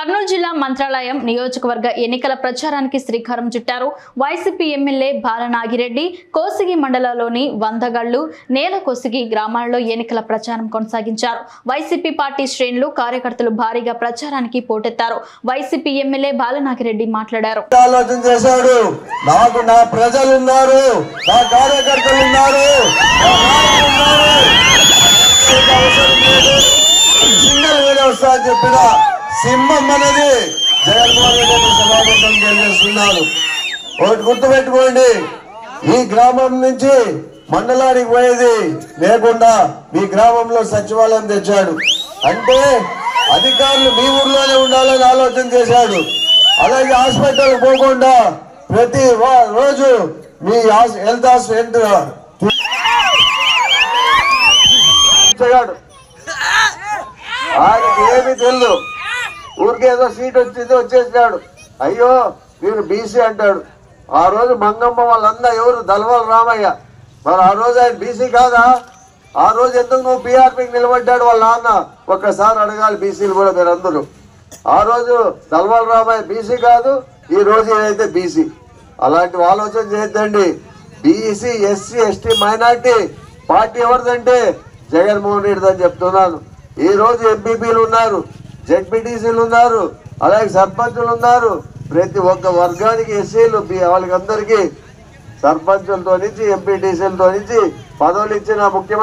కర్నూలు జిల్లా మంత్రాలయం నియోజకవర్గ ఎన్నికల ప్రచారానికి శ్రీకారం చుట్టారు. వైసీపీ ఎమ్మెల్యే బాలనాగిరెడ్డి కోసిగి మండలంలోని వందగళ్లు, నేలకోసిగి గ్రామాల్లో ఎన్నికల ప్రచారం కొనసాగించారు. వైసీపీ పార్టీ శ్రేణులు, కార్యకర్తలు భారీగా ప్రచారానికి పోటెత్తారు. వైసీపీ ఎమ్మెల్యే బాలనాగిరెడ్డి మాట్లాడారు. సింహం అనేది జగన్మోహన్ రెడ్డి సభాపతి తెలియజేస్తున్నారు. ఒకటి గుర్తుపెట్టుకోండి, ఈ గ్రామం నుంచి మండలానికి పోయేది లేకుండా మీ గ్రామంలో సచివాలయం తెచ్చాడు. అంటే అధికారులు మీ ఊర్లోనే ఉండాలని ఆలోచన చేశాడు. అలాగే హాస్పిటల్ పోకుండా ప్రతి రోజు మీ హెల్త్ ఆయనకి ఏమి తెలియదు, ఊరికేదో సీట్ వచ్చింది వచ్చేసాడు. అయ్యో వీరు బీసీ అంటాడు. ఆ రోజు మంగమ్మ వాళ్ళందా ఎవరు? దల్వాల రామయ్య. మరి ఆ రోజు ఆయన బీసీ కాదా? ఆ రోజు ఎందుకు నువ్వు పీఆర్పీకి నిలబడ్డాడు వాళ్ళ నాన్న? ఒక్కసారి అడగాలి బీసీలు కూడా మీరు అందరూ. ఆ రోజు దల్వాల రామయ్య బీసీ కాదు, ఈ రోజు ఏదైతే బీసీ. అలాంటి ఆలోచన చేయొద్దండి. BC, SC, ST, minority party ఎవరిదంటే జగన్మోహన్ రెడ్డి అని చెప్తున్నాను. ఈ రోజు ఎంపీపీలు ఉన్నారు, జెడ్పీటీసీలు ఉన్నారు, అలాగే సర్పంచులు ఉన్నారు. ప్రతి ఒక్క వర్గానికి ఎస్సీలు వాళ్ళకి అందరికీ సర్పంచులతో నుంచి ఎంపీటీసీలతో నుంచి పదవులు ఇచ్చిన ముఖ్యమంత్రి